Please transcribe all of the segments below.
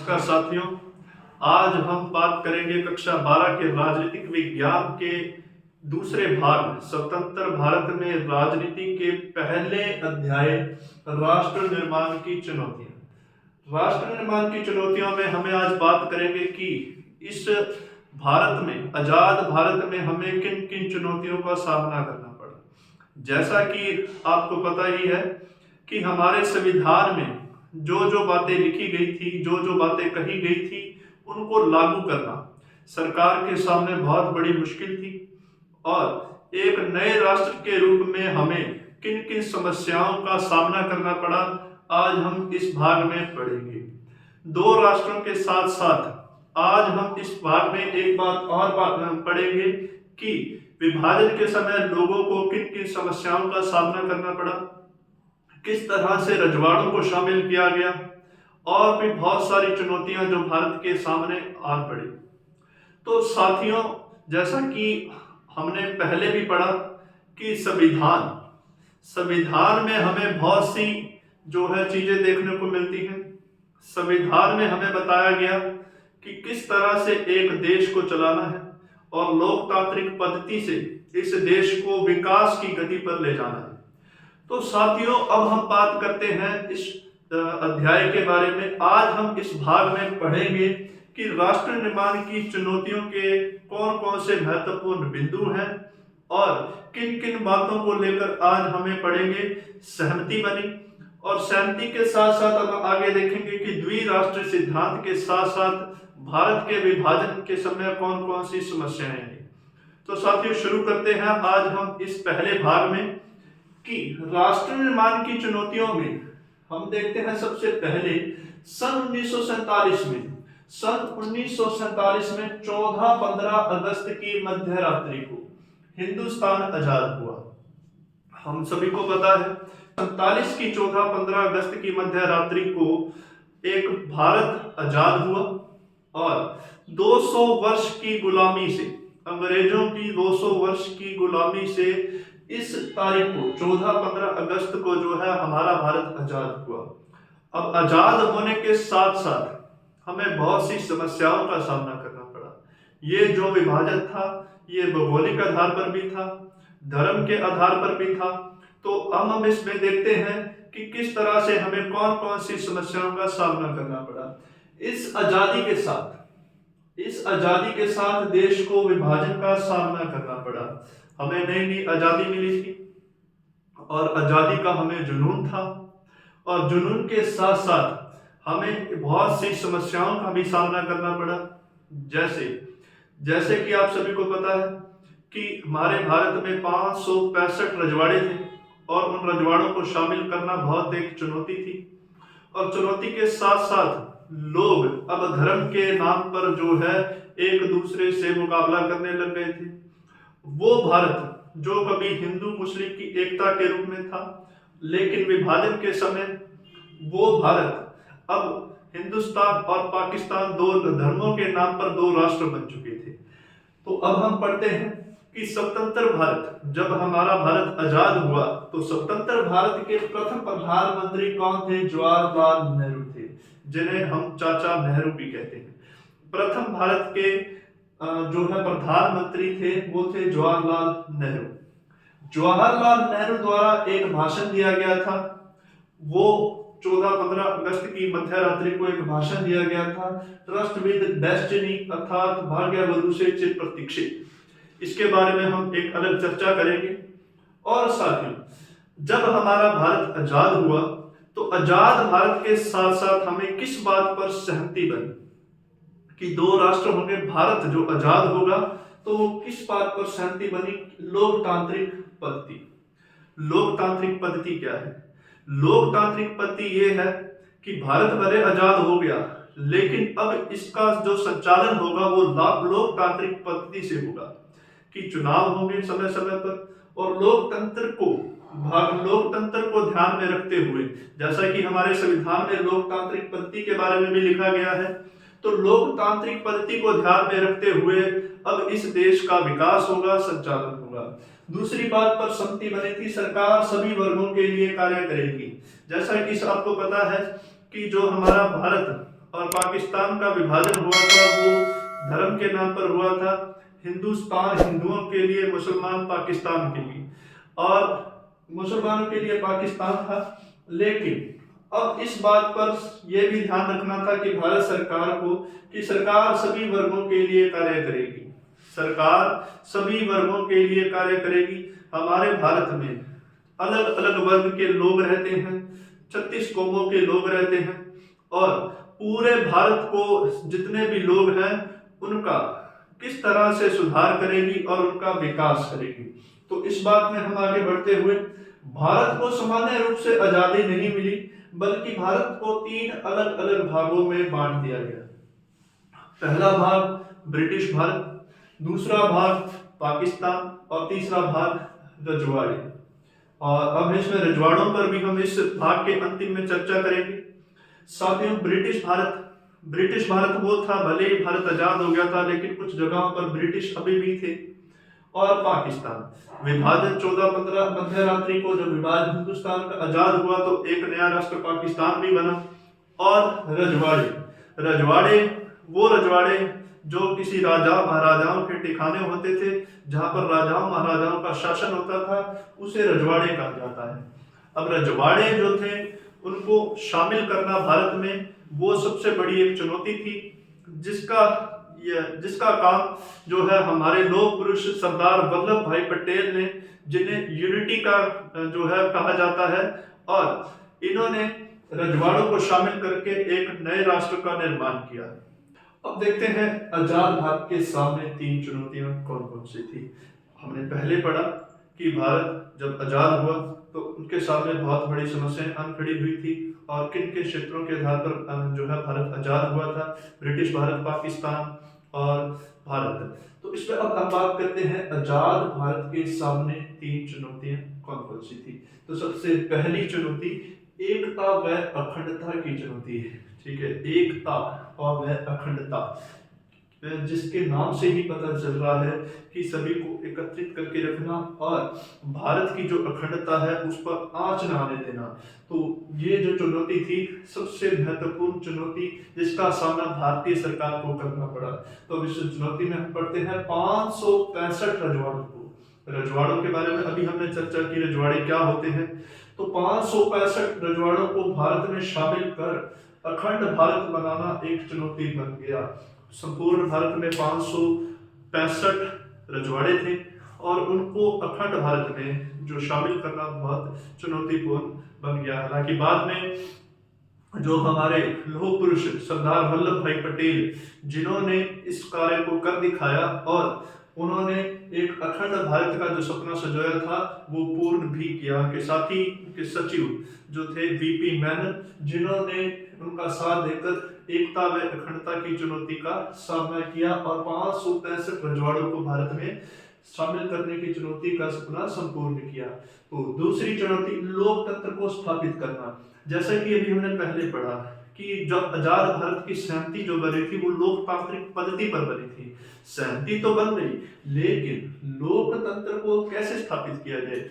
नमस्कार साथियों, आज हम बात करेंगे कक्षा 12 के राजनीतिक विज्ञान के दूसरे भाग स्वतंत्र भारत में राजनीति के पहले अध्याय राष्ट्र निर्माण की चुनौतियां। राष्ट्र निर्माण की चुनौतियों में हमें आज बात करेंगे कि इस भारत में, आजाद भारत में हमें किन किन चुनौतियों का सामना करना पड़ा। जैसा कि आपको पता ही है कि हमारे संविधान में जो जो बातें लिखी गई थी, जो जो बातें कही गई थी, उनको लागू करना सरकार के सामने बहुत बड़ी मुश्किल थी। और एक नए राष्ट्र के रूप में हमें किन किन समस्याओं का सामना करना पड़ा, आज हम इस भाग में पढ़ेंगे। दो राष्ट्रों के साथ साथ आज हम इस भाग में एक बात और पढ़ेंगे कि विभाजन के समय लोगों को किन किन समस्याओं का सामना करना पड़ा, किस तरह से रजवाड़ों को शामिल किया गया, और भी बहुत सारी चुनौतियां जो भारत के सामने आ पड़ी। तो साथियों, जैसा कि हमने पहले भी पढ़ा कि संविधान में हमें बहुत सी जो है चीजें देखने को मिलती हैं। संविधान में हमें बताया गया कि किस तरह से एक देश को चलाना है और लोकतांत्रिक पद्धति से इस देश को विकास की गति पर ले जाना है। तो साथियों, अब हम बात करते हैं इस अध्याय के बारे में। आज हम इस भाग में पढ़ेंगे कि राष्ट्र निर्माण की चुनौतियों के कौन कौन से महत्वपूर्ण बिंदु हैं और किन किन बातों को लेकर आज हमें पढ़ेंगे सहमति बनी। और सहमति के साथ साथ अब आगे देखेंगे कि द्विराष्ट्र सिद्धांत के साथ साथ भारत के विभाजन के समय कौन कौन सी समस्याएं हैं। तो साथियों, शुरू करते हैं आज हम इस पहले भाग में कि राष्ट्र निर्माण की चुनौतियों में हम देखते हैं सबसे पहले सन 1947 में 14-15 अगस्त की मध्य रात्रि को हिंदुस्तान आजाद हुआ। हम सभी को पता है 47 की 14-15 अगस्त की मध्य रात्रि को एक भारत आजाद हुआ और 200 वर्ष की गुलामी से, अंग्रेजों की 200 वर्ष की गुलामी से इस तारीख को 14-15 अगस्त को जो है हमारा भारत आजाद हुआ। अब आजाद होने के साथ साथ हमें बहुत सी समस्याओं का सामना करना पड़ा। ये जो विभाजन था, ये भौगोलिक आधार पर भी था, धर्म के आधार पर भी था। तो अब हम इसमें देखते हैं कि किस तरह से हमें कौन कौन सी समस्याओं का सामना करना पड़ा। इस आजादी के साथ देश को विभाजन का सामना करना पड़ा। हमें नई नई आजादी मिली थी और आजादी का हमें जुनून था, और जुनून के साथ साथ हमें बहुत सी समस्याओं का भी सामना करना पड़ा। जैसे कि आप सभी को पता है कि हमारे भारत में 565 रजवाड़े थे और उन रजवाड़ों को शामिल करना बहुत एक चुनौती थी। और चुनौती के साथ साथ लोग अब धर्म के नाम पर जो है एक दूसरे से मुकाबला करने लग गए थे। वो भारत जो कभी हिंदू मुस्लिम की एकता के रूप में था, लेकिन विभाजन के समय वो भारत अब हिंदुस्तान और पाकिस्तान, दो धर्मों के नाम पर दो राष्ट्र बन चुके थे। तो अब हम पढ़ते हैं कि स्वतंत्र भारत, जब हमारा भारत आजाद हुआ तो स्वतंत्र भारत के प्रथम प्रधानमंत्री कौन थे? जवाहरलाल नेहरू थे, जिन्हें हम चाचा नेहरू भी कहते हैं। प्रथम भारत के जो है प्रधानमंत्री थे वो थे जवाहरलाल नेहरू। जवाहरलाल नेहरू द्वारा एक भाषण दिया गया था। वो 14-15 अगस्त की मध्य रात्रि को एक भाषण दिया गया था, ट्रस्ट विद डेस्टिनी, अर्थात भाग्यवधु से चिर प्रतीक्षित। इसके बारे में हम एक अलग चर्चा करेंगे। और साथियों, जब हमारा भारत आजाद हुआ तो आजाद भारत के साथ साथ हमें किस बात पर सहमति बनी कि दो राष्ट्र होंगे। भारत जो आजाद होगा तो वो किस बात पर सहमति बनी? लोकतांत्रिक पद्धति। लोकतांत्रिक पद्धति क्या है? लोकतांत्रिक पद्धति ये है कि भारत भले आजाद हो गया, लेकिन अब इसका जो संचालन होगा वो लोकतांत्रिक पद्धति से होगा कि चुनाव होंगे समय समय पर, और लोकतंत्र को ध्यान में रखते हुए, जैसा कि हमारे संविधान में लोकतांत्रिक पद्धति के बारे में भी लिखा गया है, तो लोकतांत्रिक पद्धति को ध्यान में रखते हुए अब इस देश का विकास होगा, संचालन होगा। दूसरी बात पर सहमति बनी थी, सरकार सभी वर्गों के लिए कार्य करेगी। जैसा कि आपको पता है कि जो हमारा भारत और पाकिस्तान का विभाजन हुआ था वो धर्म के नाम पर हुआ था। हिंदुस्तान हिंदुओं के लिए, मुसलमान पाकिस्तान के लिए, और मुसलमानों के लिए पाकिस्तान था। लेकिन अब इस बात पर यह भी ध्यान रखना था कि भारत सरकार को, कि सरकार सभी वर्गों के लिए कार्य करेगी, सरकार सभी वर्गों के लिए कार्य करेगी। हमारे भारत में अलग अलग वर्ग के लोग रहते हैं, 36 कौमों के लोग रहते हैं, और पूरे भारत को जितने भी लोग हैं उनका किस तरह से सुधार करेगी और उनका विकास करेगी। तो इस बात में हम आगे बढ़ते हुए, भारत को सामान्य रूप से आजादी नहीं मिली, बल्कि भारत को 3 अलग अलग भागों में बांट दिया गया। पहला भाग ब्रिटिश भारत, दूसरा भाग पाकिस्तान, और तीसरा भाग रजवाड़े। और अब इसमें रजवाड़ों पर भी हम इस भाग के अंतिम में चर्चा करेंगे। साथियों, ब्रिटिश भारत वो था, भले ही भारत आजाद हो गया था लेकिन कुछ जगहों पर ब्रिटिश अभी भी थे। और पाकिस्तान विभाजन 14-15 मध्यरात्रि को जब विभाजन हिंदुस्तान का आजाद हुआ तो एक नया राष्ट्र पाकिस्तान भी बना। और रजवाड़े वो रजवाड़े जो किसी राजा महाराजाओं के ठिकाने होते थे, जहां पर राजाओं महाराजाओं का शासन होता था, उसे रजवाड़े कहा जाता है। अब रजवाड़े जो थे उनको शामिल करना भारत में वो सबसे बड़ी एक चुनौती थी, जिसका काम जो है हमारे लोह पुरुष सरदार वल्लभ भाई पटेल ने, जिन्हें यूनिटी का जो है कहा जाता है, और इन्होंने रजवाड़ों को शामिल करके एक नए राष्ट्र का निर्माण किया। अब देखते हैं आजाद भारत के सामने 3 चुनौतियां कौन कौन सी थी। हमने पहले पढ़ा कि भारत जब आजाद हुआ तो उनके सामने बहुत बड़ी समस्याएं आन खड़ी हुई थी, और किन किन क्षेत्रों के आधार पर जो है भारत आजाद हुआ था, ब्रिटिश भारत, पाकिस्तान और भारत। तो इस पर अब हम बात करते हैं आजाद भारत के सामने 3 चुनौतियां कौन कौन सी थी। तो सबसे पहली चुनौती एकता व अखंडता की चुनौती है। ठीक है, एकता और वह अखंडता, जिसके नाम से ही पता चल रहा है कि सभी को एकत्रित करके रखना और भारत की जो अखंडता है उस पर आंच न आने देना। तो ये जो चुनौती थी, सबसे महत्वपूर्ण चुनौती, जिसका सामना भारतीय सरकार को करना पड़ा। तो इस चुनौती में हम पढ़ते हैं 565 रजवाड़ों को। रजवाड़ों के बारे में अभी हमने चर्चा की, रजवाड़े क्या होते हैं। तो 565 रजवाड़ों को भारत में शामिल कर अखंड भारत बनाना एक चुनौती बन गया। संपूर्ण भारत में 565 रजवाड़े थे और उनको अखंड भारत में जो शामिल करना बहुत चुनौतीपूर्ण बन गया। हालांकि बाद में जो हमारे लौह पुरुष सरदार वल्लभ भाई पटेल, जिन्होंने इस कार्य को कर दिखाया और उन्होंने एक अखंड भारत का जो सपना सजाया था वो पूर्ण भी किया। उनके साथी, उनके सचिव जो थे वीपी मेनन, जिन्होंने उनका साथ देकर एकता व अखंडता की चुनौती का सामना किया और 565 रजवाड़ों को भारत में शामिल करने की चुनौती का सपना संपूर्ण किया। तो दूसरी चुनौती लोकतंत्र को स्थापित करना। जैसा कि अभी हमने पहले पढ़ा कि जब आजाद भारत की सहमति जो बनी थी वो लोकतांत्रिक पद्धति पर बनी थी। सहमति तो बन गई, लेकिन लोकतंत्र को कैसे स्थापित किया जाए।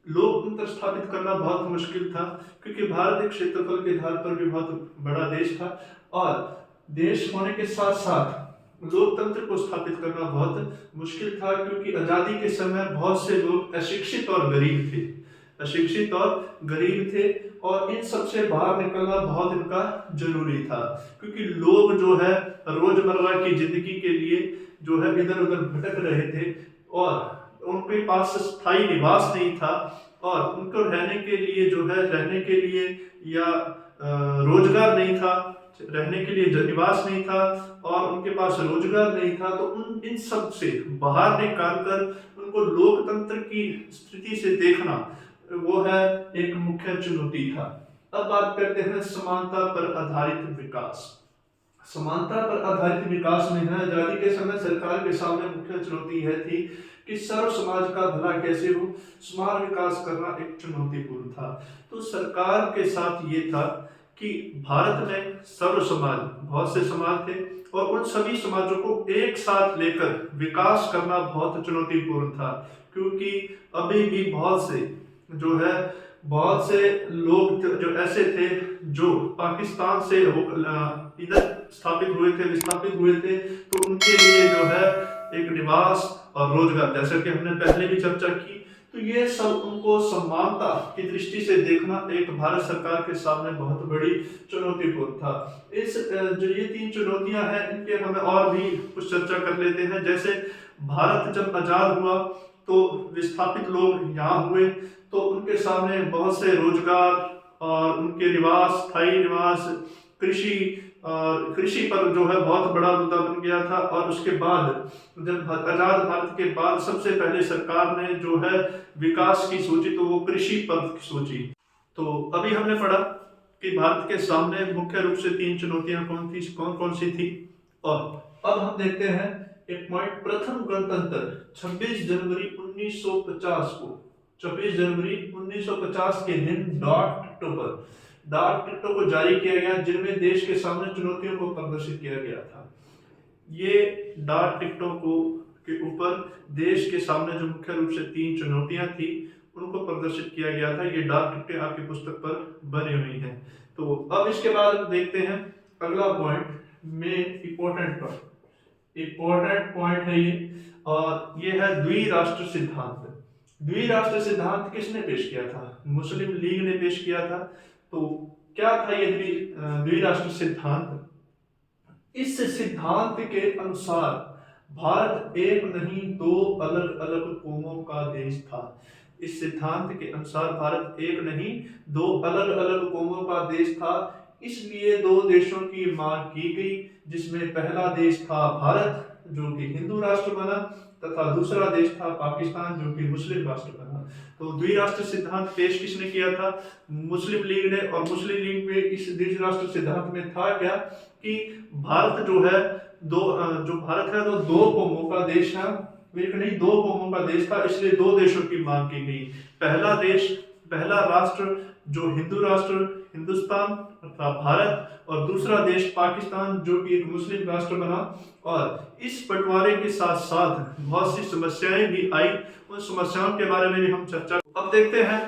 लोकतंत्र स्थापित करना बहुत मुश्किल था, क्योंकि भारत एक क्षेत्रफल के आधार पर भी बहुत बड़ा देश था और देश होने के साथ साथ लोकतंत्र को स्थापित करना बहुत मुश्किल था, क्योंकि आजादी के समय बहुत से लोग अशिक्षित और गरीब थे और इन सबसे बाहर निकलना बहुत इनका जरूरी था, क्योंकि लोग जो है रोजमर्रा की जिंदगी के लिए जो है इधर उधर भटक रहे थे और उनके पास स्थायी निवास नहीं था और उनको रहने के लिए या रोजगार नहीं था, रहने के लिए निवास नहीं था और उनके पास रोजगार नहीं था। तो इन सब से बाहर निकाल कर उनको लोकतंत्र की स्थिति से देखना वो है एक मुख्य चुनौती था। अब बात करते हैं समानता पर आधारित विकास। समानता पर आधारित विकास में है आजादी के समय सरकार के सामने मुख्य चुनौती यह थी कि सर्व समाज का भला कैसे हो, समान विकास करना एक चुनौतीपूर्ण था। तो सरकार के साथ ये था कि भारत में सर्व समाज, बहुत से समाज थे और उन सभी समाजों को एक साथ लेकर विकास करना बहुत चुनौतीपूर्ण था, क्योंकि अभी भी बहुत से जो है बहुत से लोग जो ऐसे थे जो पाकिस्तान से इधर स्थापित हुए थे, विस्थापित हुए थे, तो उनके लिए जो है एक निवास और रोजगार, जैसे कि हमने पहले भी चर्चा की, तो ये सब उनको समानता की दृष्टि से देखना एक भारत सरकार के सामने बहुत बड़ी चुनौतीपूर्ण था। इस जो ये 3 चुनौतियां हैं, इनके हमें और भी कुछ चर्चा कर लेते हैं। जैसे भारत जब आजाद हुआ तो विस्थापित लोग यहाँ हुए, तो उनके सामने बहुत से रोजगार और उनके निवास, स्थायी निवास, कृषि और कृषि पर जो है बहुत बड़ा मुद्दा बन गया था। और उसके बाद जब आजाद भारत के बाद सबसे पहले सरकार ने जो है विकास की सोची, तो वो कृषि पर सोची। तो अभी हमने पढ़ा कि भारत के सामने मुख्य रूप से 3 चुनौतियां कौन कौन सी थी। और अब हम देखते हैं एक पॉइंट, प्रथम गणतंत्र 26 जनवरी 1950 को, 26 जनवरी 1950 के दिन डाक टिकटों को जारी किया गया, जिनमें देश के सामने चुनौतियों को प्रदर्शित किया गया था। ये डाक टिकटों को के ऊपर देश के सामने जो मुख्य रूप से 3 चुनौतियां थी, उनको प्रदर्शित किया गया था। ये डाक टिकटें आपकी पुस्तक पर बनी हुई हैं। तो अब इसके बाद देखते हैं अगला पॉइंट, में इंपॉर्टेंट पॉइंट है ये, और ये है द्विराष्ट्र सिद्धांत। द्विराष्ट्र सिद्धांत किसने पेश किया था? मुस्लिम लीग ने पेश किया था। तो क्या था ये द्विराष्ट्र सिद्धांत? इस सिद्धांत के अनुसार भारत एक नहीं दो अलग अलग कौमों का देश था। इस सिद्धांत के अनुसार भारत एक नहीं दो अलग अलग कौमों का देश था। इसलिए 2 देशों की मांग की गई, जिसमें पहला देश था भारत जो कि हिंदू राष्ट्र बना, तथा दूसरा देश था पाकिस्तान जो कि मुस्लिम राष्ट्र बना। तो द्विराष्ट्र सिद्धांत पेश किसने किया था? मुस्लिम लीग ने। और मुस्लिम लीग में इस द्विराष्ट्र सिद्धांत में था क्या कि भारत जो है भारत है, तो 2 कौमों का देश है, एक नहीं 2 कौमों का देश था। इसलिए 2 देशों की मांग की गई। पहला राष्ट्र जो हिंदू राष्ट्र हिंदुस्तान अर्थात भारत, और दूसरा देश पाकिस्तान जो कि एक मुस्लिम राष्ट्र बना। और इस बंटवारे के साथ साथ बहुत सी समस्याएं भी आई, उन समस्याओं के बारे में भी हम चर्चा। अब देखते हैं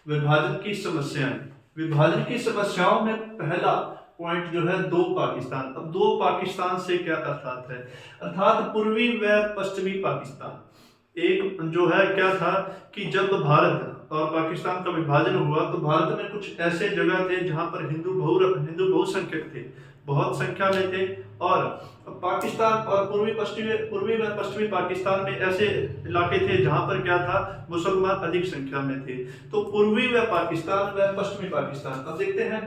विभाजन की समस्याएं। विभाजन की समस्याओं में पहला पॉइंट जो है 2 पाकिस्तान। अब 2 पाकिस्तान से क्या अर्थात है? अर्थात पूर्वी व पश्चिमी पाकिस्तान। एक जो है क्या था कि जब भारत और पाकिस्तान का विभाजन हुआ, तो भारत में कुछ ऐसे जगह थे जहां पर हिंदू बहुसंख्यक थे, बहुत संख्या में थे। और पाकिस्तान और पूर्वी व पश्चिमी पाकिस्तान में ऐसे इलाके थे जहां पर क्या था, मुसलमान अधिक संख्या में थे। तो पूर्वी व पाकिस्तान व पश्चिमी पाकिस्तान। अब देखते हैं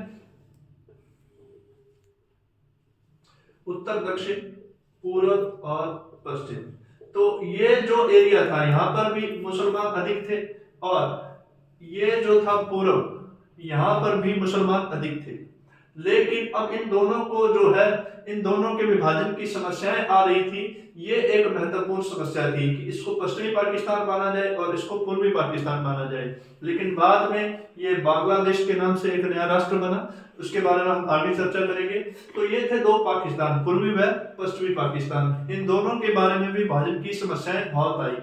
उत्तर, दक्षिण, पूर्व और पश्चिम। तो ये जो एरिया था, यहाँ पर भी मुसलमान अधिक थे, और ये जो था पूर्व, यहाँ पर भी मुसलमान अधिक थे। लेकिन अब इन दोनों को जो है, इन दोनों के विभाजन की समस्याएं आ रही थी। ये एक महत्वपूर्ण समस्या थी कि इसको पश्चिमी पाकिस्तान माना जाए और इसको पूर्वी पाकिस्तान माना जाए। लेकिन बाद में ये बांग्लादेश के नाम से एक नया राष्ट्र बना, उसके बारे में हम आगे चर्चा करेंगे। तो ये थे 2 पाकिस्तान, पूर्वी व पश्चिमी पाकिस्तान। इन दोनों के बारे में भी विभाजन की समस्याएं बहुत आई।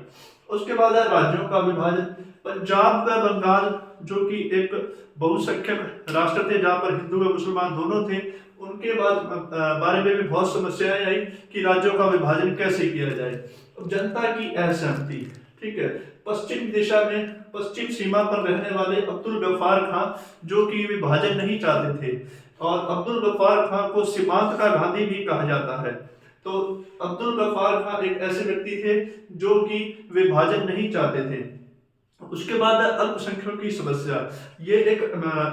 उसके बाद है राज्यों का विभाजन। पंजाब व बंगाल जो कि एक बहुसंख्यक राष्ट्र थे, जहां पर हिंदू व मुसलमान दोनों थे, उनके बारे में भी बहुत समस्याएं आई कि राज्यों का विभाजन कैसे किया जाए। अब जनता की असहमति, ठीक है। पश्चिम सीमा पर रहने वाले अब्दुल गफ्फार खां जो कि विभाजन नहीं चाहते थे, और अब्दुल गफ्फार खां को सीमांत का गांधी भी कहा जाता है। तो अब्दुल गफ्फार खां एक ऐसे व्यक्ति थे जो कि विभाजन नहीं चाहते थे। उसके बाद अल्पसंख्यकों की समस्या। ये एक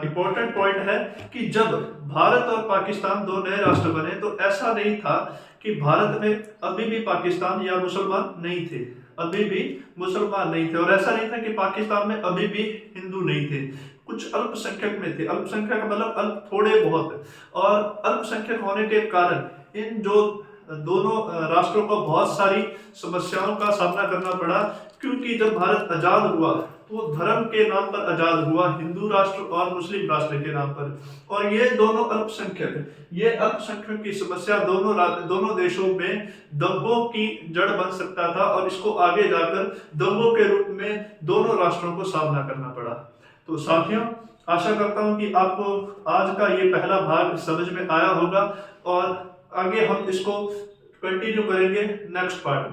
इंपॉर्टेंट पॉइंट है कि जब भारत और पाकिस्तान 2 नए राष्ट्र बने, तो ऐसा नहीं था कि भारत में अभी भी पाकिस्तान या मुसलमान नहीं थे, अभी भी मुसलमान नहीं थे। और ऐसा नहीं था कि पाकिस्तान में अभी भी हिंदू नहीं थे, कुछ अल्पसंख्यक में थे। अल्पसंख्यक मतलब अल्प थोड़े बहुत। और अल्पसंख्यक होने के कारण इन जो दोनों राष्ट्रों को बहुत सारी समस्याओं का सामना करना पड़ा, क्योंकि जब भारत आजाद हुआ तो धर्म के नाम पर आजाद हुआ, हिंदू राष्ट्र और मुस्लिम राष्ट्र के नाम पर। और ये दोनों अल्पसंख्यक की समस्या दोनों देशों में दंगों की जड़ बन सकता था, और इसको आगे जाकर दंगों के रूप में दोनों राष्ट्रों को सामना करना पड़ा। तो साथियों, आशा करता हूं कि आपको आज का ये पहला भाग समझ में आया होगा और आगे हम इसको कंटिन्यू करेंगे नेक्स्ट पार्ट में।